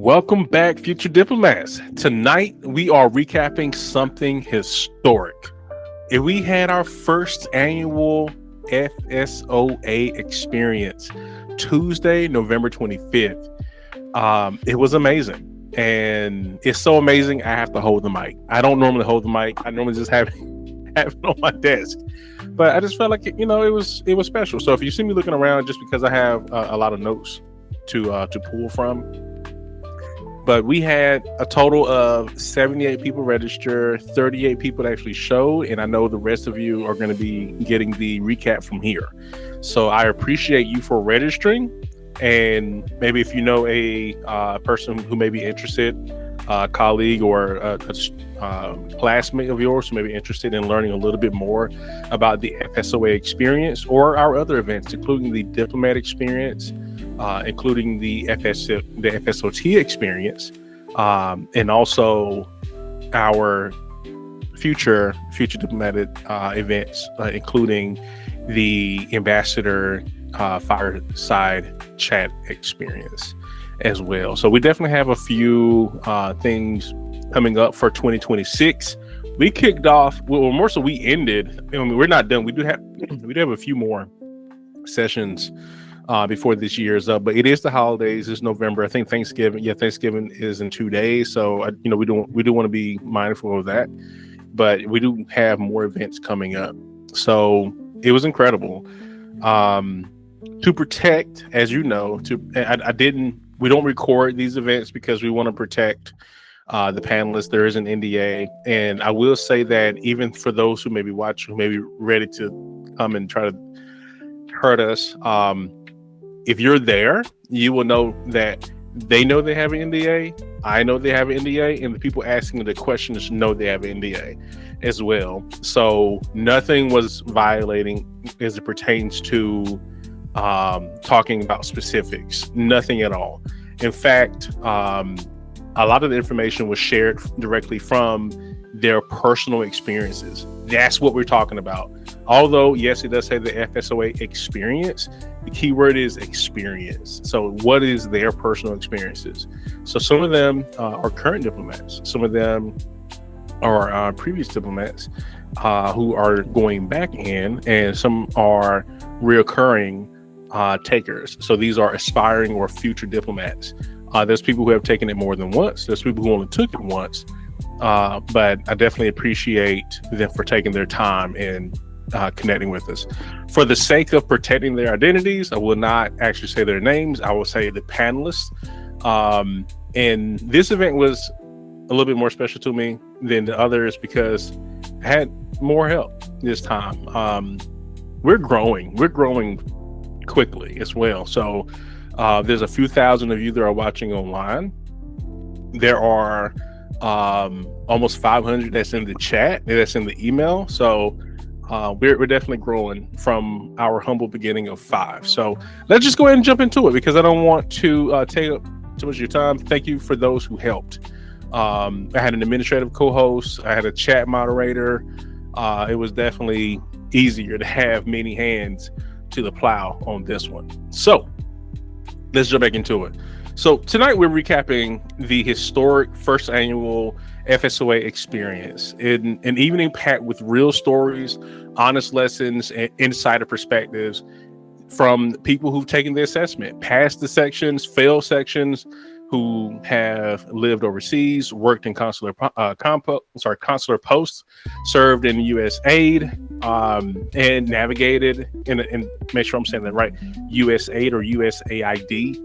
Welcome back, future diplomats. Tonight, we are recapping something historic. We had our first annual FSOA Experience, Tuesday, November 25th. It was amazing. And it's so amazing, I have to hold the mic. I don't normally hold the mic. I normally just have it on my desk. But I just felt like, it was special. So if you see me looking around, just because I have a lot of notes to pull from. But we had a total of 78 people register, 38 people actually showed, and I know the rest of you are going to be getting the recap from here. So I appreciate you for registering, and maybe if you know a person who may be interested, a colleague or a classmate of yours who may be interested in learning a little bit more about the FSOA experience or our other events, including the Diplomat experience, including the FSOT experience, and also our future diplomatic events, including the ambassador fireside chat experience as well. So we definitely have a few things coming up for 2026. We kicked off, well, more so we ended. I mean, we're not done. We do have a few more sessions before this year is up, but it is the holidays. It's November. I think Thanksgiving is in 2 days. So we do want to be mindful of that, but we do have more events coming up. So it was incredible. To protect, as you know, we don't record these events because we want to protect the panelists. There is an NDA, and I will say that even for those who may be watching, who may be ready to come and try to hurt us, if you're there, you will know that they know they have an NDA. I know they have an NDA, and the people asking the questions know they have an NDA as well. So nothing was violating as it pertains to talking about specifics. Nothing at all. In fact, a lot of the information was shared directly from their personal experiences. That's what we're talking about. Although, yes, it does say the FSOA experience, the key word is experience. So what is their personal experiences? So some of them are current diplomats. Some of them are previous diplomats who are going back in, and some are reoccurring takers. So these are aspiring or future diplomats. There's people who have taken it more than once. There's people who only took it once. But I definitely appreciate them for taking their time and connecting with us. For the sake of protecting their identities, I will not actually say their names. I will say the panelists. And this event was a little bit more special to me than the others because I had more help this time. We're growing quickly as well. So there's a few thousand of you that are watching online. There are almost 500 that's in the chat, that's in the email. So we're definitely growing from our humble beginning of 5. So let's just go ahead and jump into it because I don't want to take up too much of your time. Thank you for those who helped. I had an administrative co-host. I had a chat moderator. It was definitely easier to have many hands to the plow on this one. So let's jump back into it. So tonight we're recapping the historic first annual FSOA experience, in an evening packed with real stories, honest lessons, and insider perspectives from people who've taken the assessment, passed the sections, failed sections, who have lived overseas, worked in consular posts, served in U.S. aid, and navigated, and make sure I'm saying that right, U.S. aid or USAID,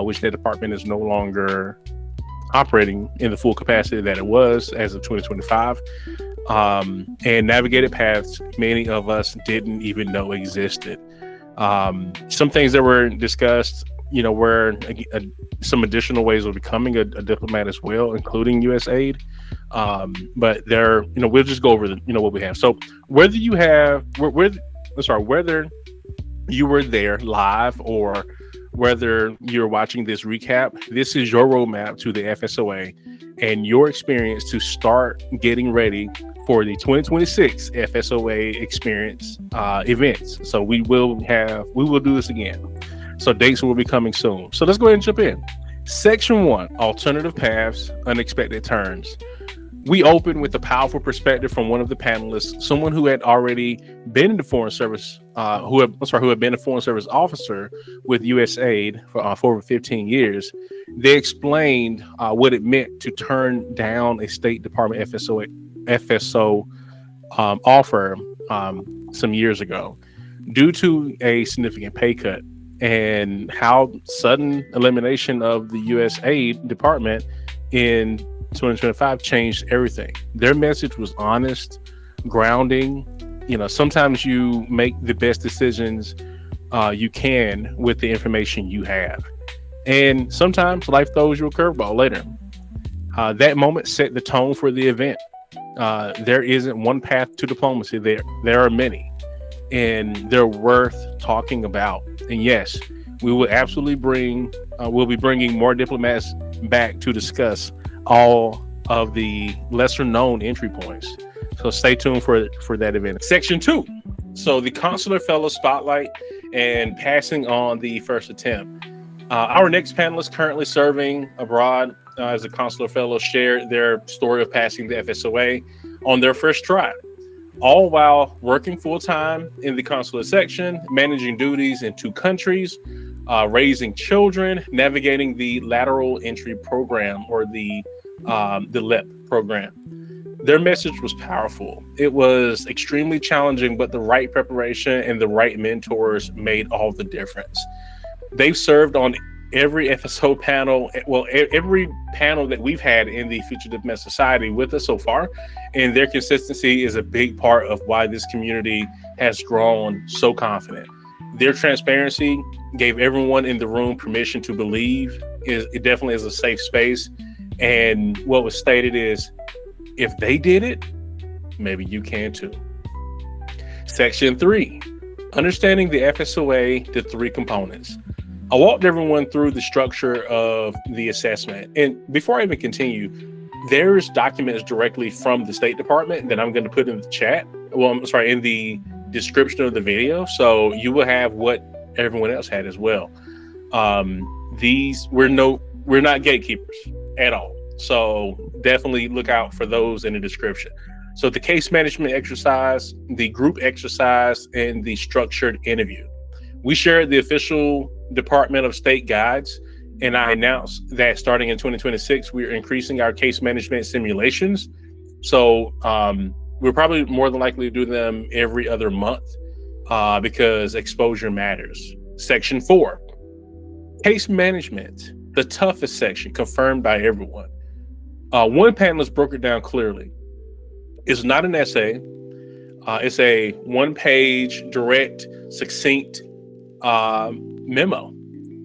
which that department is no longer operating in the full capacity that it was as of 2025, and navigated paths many of us didn't even know existed. Some things that were discussed, were some additional ways of becoming a diplomat as well, including U.S. aid. But there, we'll just go over what we have. So whether you were there live or whether you're watching this recap, this is your roadmap to the FSOA and your experience to start getting ready for the 2026 FSOA Experience events. So we will do this again. So dates will be coming soon. So let's go ahead and jump in. Section 1, alternative paths, unexpected turns. We open with a powerful perspective from one of the panelists, someone who had already been in the Foreign Service, who had been a Foreign Service officer with USAID for over 15 years. They explained what it meant to turn down a State Department FSO offer some years ago due to a significant pay cut, and how sudden elimination of the USAID department in 2025 changed everything. Their message was honest, grounding. Sometimes you make the best decisions you can with the information you have, and sometimes life throws you a curveball later. That moment set the tone for the event. There isn't one path to diplomacy. There are many, and they're worth talking about. And yes, we will absolutely we'll be bringing more diplomats back to discuss all of the lesser known entry points. So stay tuned for that event. Section 2. So the Consular Fellow spotlight and passing on the first attempt. Our next panelist, currently serving abroad as a Consular Fellow, shared their story of passing the FSOA on their first try, all while working full-time in the consular section, managing duties in 2 countries, raising children, navigating the lateral entry program, or the LEP program. Their message was powerful. It was extremely challenging, but the right preparation and the right mentors made all the difference. They've served on every FSO panel, every panel that we've had in the Future Diplomat Society with us so far, and their consistency is a big part of why this community has grown so confident. Their transparency gave everyone in the room permission to believe. It definitely is a safe space, and what was stated is, if they did it, maybe you can too. Section 3, understanding the FSOA, the 3 components. I walked everyone through the structure of the assessment. And before I even continue, there's documents directly from the State Department that I'm going to put in the chat. In the description of the video. So you will have what everyone else had as well. We're not gatekeepers at all. So definitely look out for those in the description. So the case management exercise, the group exercise, and the structured interview. We shared the official Department of State guides, and I announced that starting in 2026, we're increasing our case management simulations. So we're probably more than likely to do them every other month because exposure matters. Section 4, case management, the toughest section, confirmed by everyone. One panelist broke it down clearly. It's not an essay. It's a 1-page, direct, succinct memo.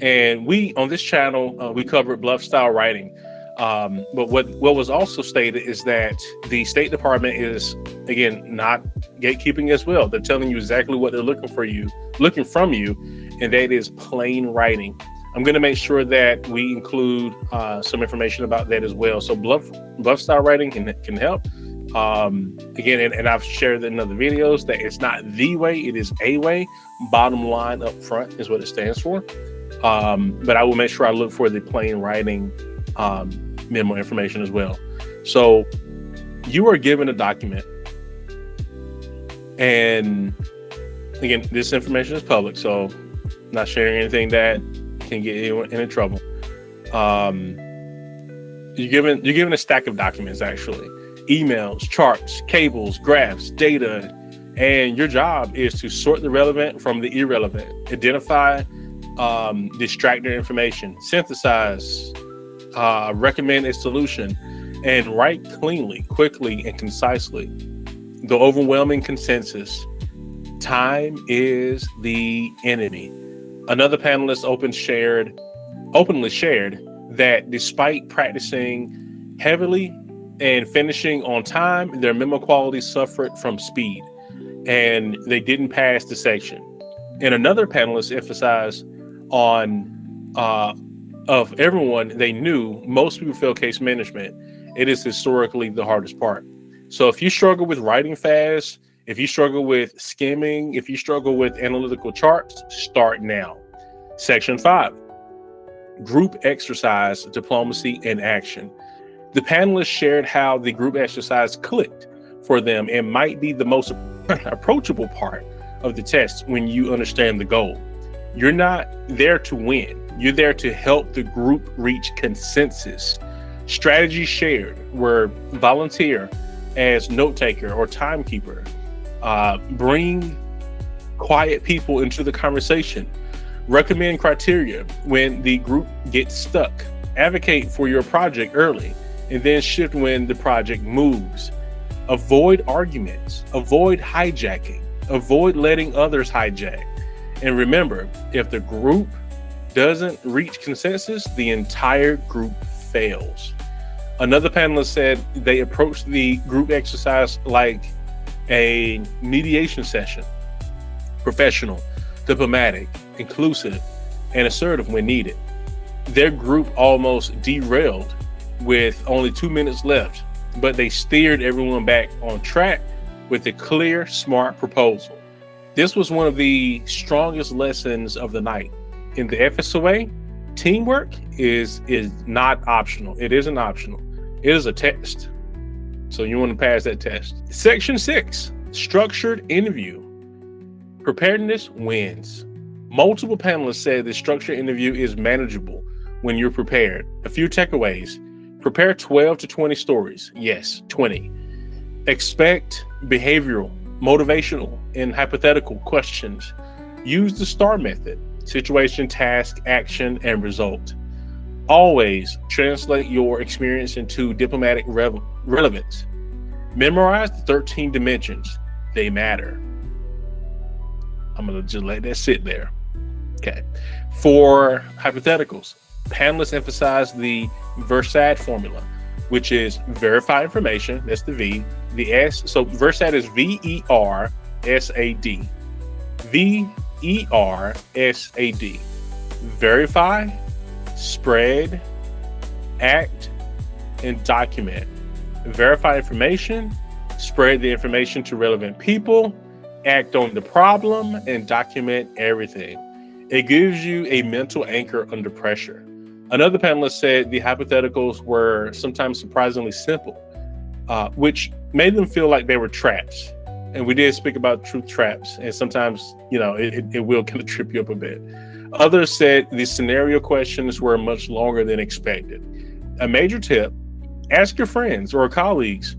And we, on this channel, we covered bluff style writing. But what was also stated is that the State Department is, again, not gatekeeping as well. They're telling you exactly what they're looking from you, and that is plain writing. I'm going to make sure that we include some information about that as well. So bluff style writing can help. Again, and I've shared in other videos that it's not the way, it is a way. Bottom line up front is what it stands for. But I will make sure I look for the plain writing memo information as well. So you are given a document, and again, this information is public, so I'm not sharing anything that can get anyone in trouble. You're given a stack of documents, actually. Emails, charts, cables, graphs, data, and your job is to sort the relevant from the irrelevant, identify distractor information, synthesize, recommend a solution, and write cleanly, quickly, and concisely. The overwhelming consensus: time is the enemy. Another panelist openly shared that despite practicing heavily and finishing on time, their memo quality suffered from speed, and they didn't pass the section. And another panelist emphasized on of everyone they knew, most people feel case management. It is historically the hardest part. So if you struggle with writing fast, if you struggle with skimming, if you struggle with analytical charts, start now. Section 5, Group exercise, diplomacy, and action. The panelists shared how the group exercise clicked for them and might be the most approachable part of the test when you understand the goal. You're not there to win. You're there to help the group reach consensus. Strategies shared were volunteer as note taker or timekeeper. Bring quiet people into the conversation. Recommend criteria when the group gets stuck. Advocate for your project early and then shift when the project moves. Avoid arguments. Avoid hijacking. Avoid letting others hijack. And remember, if the group doesn't reach consensus, the entire group fails. Another panelist said they approached the group exercise like a mediation session: professional, diplomatic, inclusive, and assertive when needed. Their group almost derailed with only 2 minutes left, but they steered everyone back on track with a clear, smart proposal. This was one of the strongest lessons of the night. In the FSOA, teamwork is not optional. It isn't optional. It is a test. So you want to pass that test. Section 6, structured interview. Preparedness wins. Multiple panelists said the structured interview is manageable when you're prepared. A few takeaways. Prepare 12 to 20 stories. Yes, 20. Expect behavioral, motivational, and hypothetical questions. Use the STAR method: situation, task, action, and result. Always translate your experience into diplomatic relevance. Memorize the 13 dimensions. They matter. I'm going to just let that sit there. Okay. For hypotheticals, panelists emphasize the VERSAD formula, which is verify information. That's the V. The S. So VERSAD is VERSAD. VERSAD. Verify, spread, act, and document. Verify information, spread the information to relevant people, act on the problem, and document everything. It gives you a mental anchor under pressure. Another panelist said the hypotheticals were sometimes surprisingly simple, which made them feel like they were traps. And we did speak about truth traps, and sometimes, it will kind of trip you up a bit. Others said the scenario questions were much longer than expected. A major tip: ask your friends or colleagues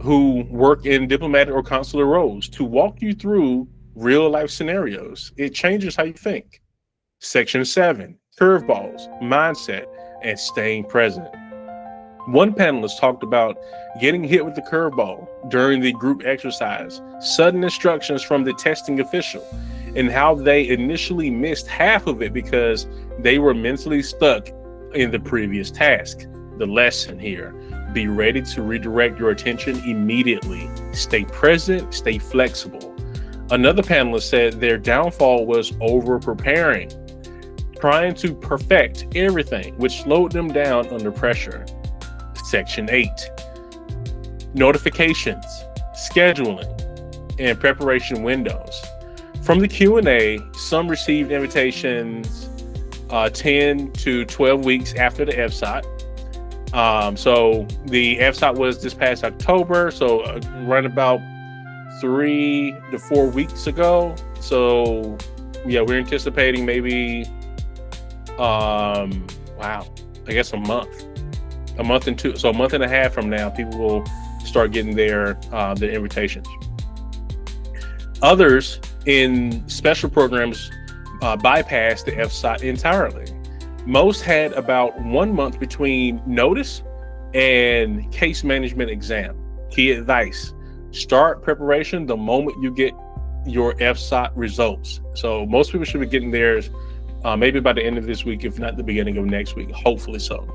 who work in diplomatic or consular roles to walk you through real life scenarios. It changes how you think. Section 7, curveballs, mindset, and staying present. One panelist talked about getting hit with the curveball during the group exercise, sudden instructions from the testing official, and how they initially missed half of it because they were mentally stuck in the previous task. The lesson here: be ready to redirect your attention immediately. Stay present, stay flexible. Another panelist said their downfall was over preparing, trying to perfect everything, which slowed them down under pressure. Section 8, notifications, scheduling, and preparation windows. From the Q&A, some received invitations 10 to 12 weeks after the FSOT. So the FSOT was this past October, so right about 3 to 4 weeks ago. So yeah, we're anticipating maybe, I guess a month and two. So a month and a half from now, people will start getting their invitations. Others in special programs bypassed the FSOT entirely. Most had about 1 month between notice and case management exam. Key advice: start preparation the moment you get your FSOT results. So most people should be getting theirs maybe by the end of this week, if not the beginning of next week, hopefully so.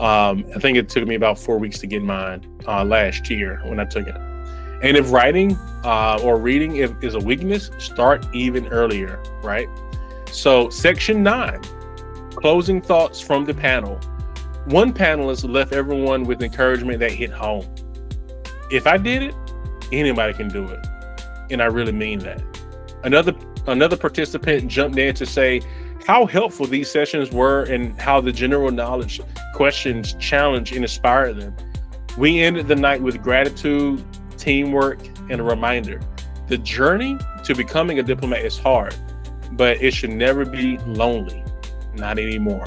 I think it took me about 4 weeks to get mine last year when I took it. And if writing or reading is a weakness, start even earlier, right? So section 9, closing thoughts from the panel. One panelist left everyone with encouragement that hit home. If I did it, anybody can do it. And I really mean that. Another participant jumped in to say how helpful these sessions were and how the general knowledge questions challenged and inspired them. We ended the night with gratitude, teamwork, and a reminder. The journey to becoming a diplomat is hard, but it should never be lonely, not anymore.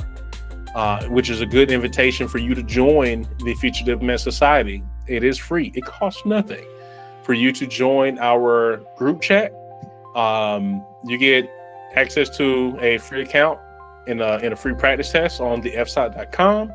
Which is a good invitation for you to join the Future Diplomat Society. It is free. It costs nothing for you to join our group chat. You get access to a free account in a free practice test on the FSOA.com.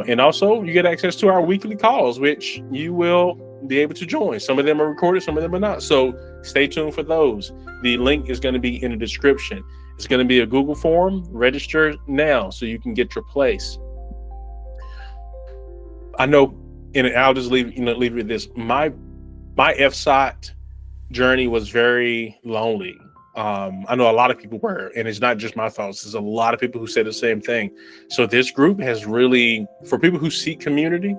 And also you get access to our weekly calls, which you will be able to join. Some of them are recorded, some of them are not. So stay tuned for those. The link is going to be in the description. It's going to be a Google form. Register now so you can get your place. I know, and I'll just leave you with this. My FSOT journey was very lonely. I know a lot of people were, and it's not just my thoughts. There's a lot of people who said the same thing. So this group has really, for people who seek community,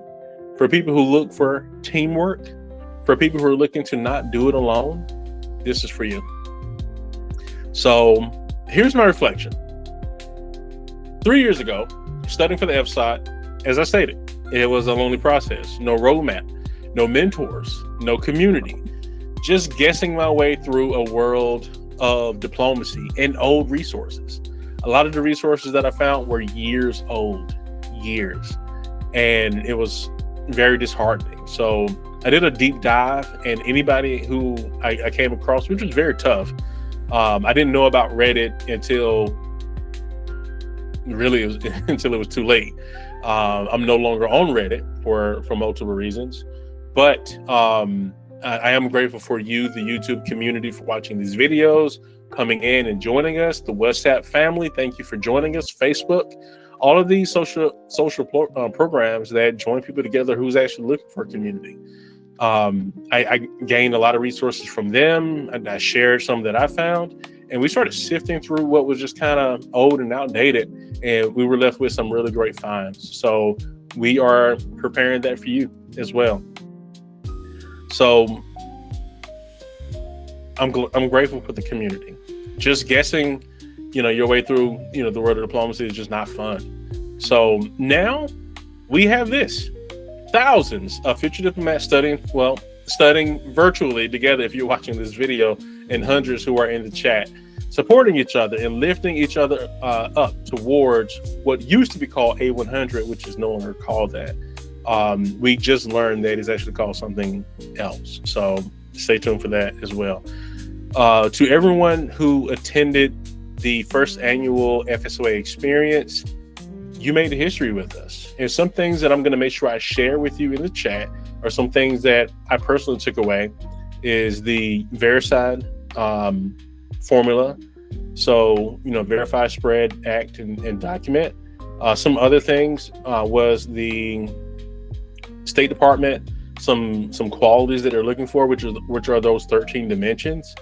for people who look for teamwork, for people who are looking to not do it alone, this is for you. So here's my reflection. 3 years ago, studying for the FSOT, as I stated, it was a lonely process. No roadmap, no mentors, no community. Just guessing my way through a world of diplomacy and old resources. A lot of the resources that I found were years old, and it was very disheartening. So I did a deep dive, and anybody who I came across, which was very tough. I didn't know about Reddit until it was too late. I'm no longer on Reddit for multiple reasons, but I am grateful for you, the YouTube community, for watching these videos, coming in and joining us. The WhatsApp family, thank you for joining us. Facebook, all of these social programs that join people together who's actually looking for a community. I gained a lot of resources from them, and I shared some that I found, and we started sifting through what was just kind of old and outdated, and we were left with some really great finds. So we are preparing that for you as well. So I'm grateful for the community. Just guessing, your way through, the world of diplomacy is just not fun. So now we have this. Thousands of future diplomats studying virtually together if you're watching this video, and hundreds who are in the chat, supporting each other and lifting each other up towards what used to be called A100, which is no longer called that. We just learned that it's actually called something else. So stay tuned for that as well. To everyone who attended the first annual FSOA Experience, you made the history with us. And some things that I'm going to make sure I share with you in the chat are some things that I personally took away is the VeriSign formula. So, verify, spread, act, and document. Some other things was the State Department, some qualities that they're looking for, which are those 13 dimensions.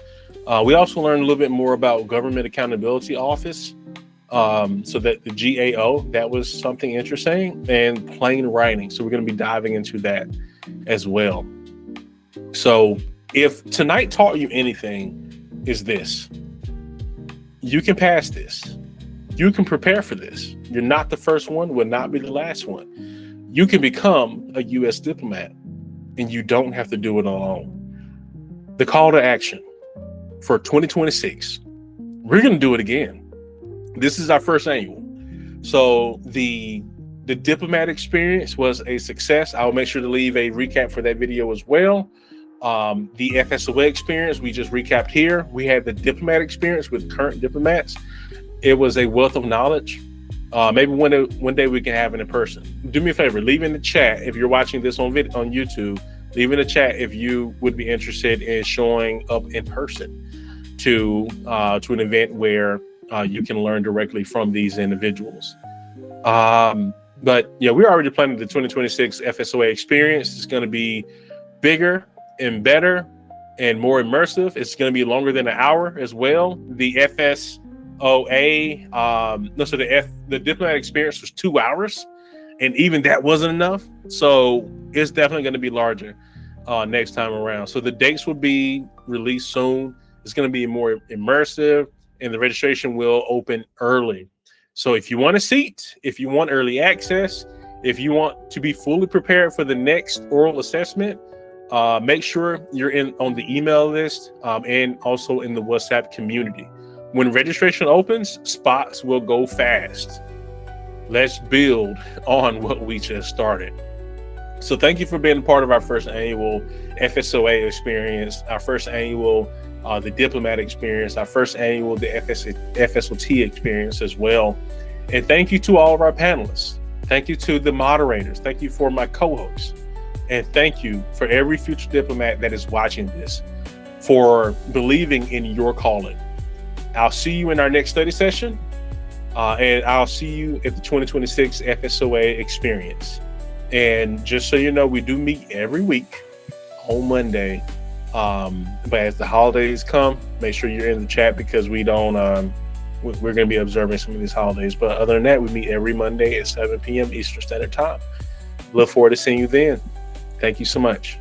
We also learned a little bit more about Government Accountability Office. So that the GAO, that was something interesting, and plain writing. So we're going to be diving into that as well. So if tonight taught you anything, is this: you can pass this. You can prepare for this. You're not the first one, will not be the last one. You can become a U.S. diplomat, and you don't have to do it alone. The call to action for 2026, we're going to do it again. This is our first annual. So the Diplomat Experience was a success. I'll make sure to leave a recap for that video as well. The FSOA Experience, we just recapped here. We had the Diplomat Experience with current diplomats. It was a wealth of knowledge. Maybe one day we can have it in person. Do me a favor, leave in the chat if you're watching this on YouTube. Leave in the chat if you would be interested in showing up in person to an event where you can learn directly from these individuals. But yeah, we're already planning the 2026 FSOA Experience. It's going to be bigger and better and more immersive. It's going to be longer than an hour as well. The FSOA, the Diplomat Experience was 2 hours, and even that wasn't enough. So it's definitely going to be larger next time around. So the dates will be released soon. It's going to be more immersive. and the registration will open early. So if you want a seat, if you want early access, if you want to be fully prepared for the next oral assessment, make sure you're in on the email list and also in the WhatsApp community. When registration opens, spots will go fast. Let's build on what we just started. So thank you for being a part of our first annual FSOA experience, our first annual the Diplomat experience, our first annual the FSOT experience as well. And thank you to all of our panelists. Thank you to the moderators. Thank you for my co-hosts. And thank you for every future diplomat that is watching this, for believing in your calling. I'll see you in our next study session, and I'll see you at the 2026 FSOA experience. And just so you know, we do meet every week on Monday. But as the holidays come, make sure you're in the chat, because we don't, we're going to be observing some of these holidays. But other than that, we meet every Monday at 7 p.m. Eastern Standard Time. Look forward to seeing you then. Thank you so much.